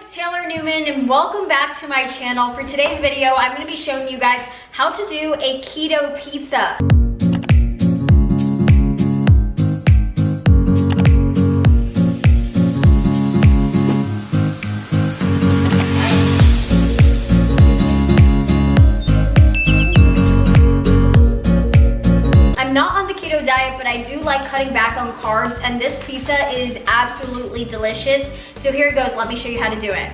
it's Taylor Newman and welcome back to my channel. For today's video, I'm going to be showing you guys how to do a keto pizza. I'm not on the keto diet, but I do like cutting back on carbs, and this pizza is absolutely delicious. So here it goes, let me show you how to do it.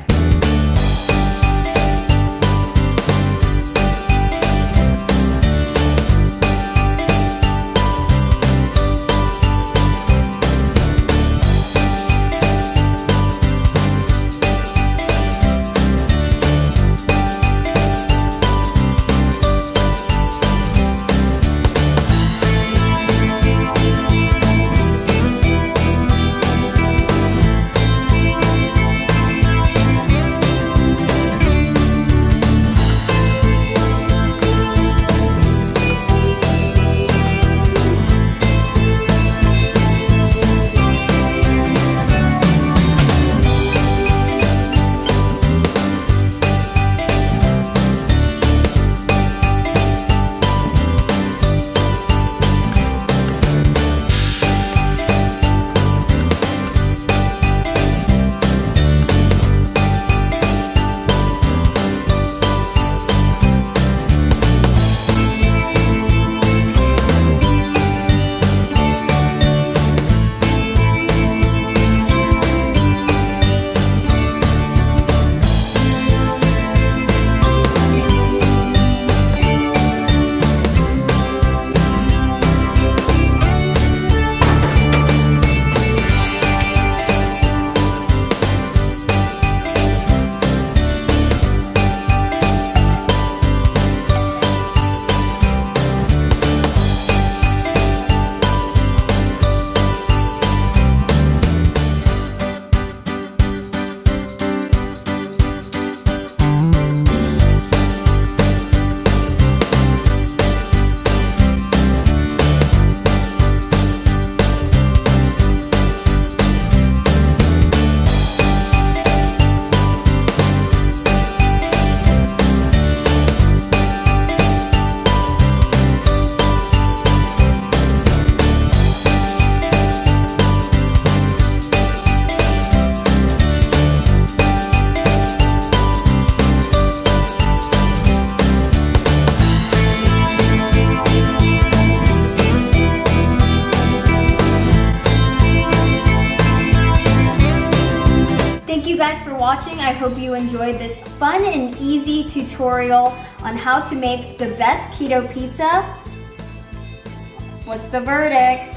Thank you guys for watching. I hope you enjoyed this fun and easy tutorial on how to make the best keto pizza. What's the verdict?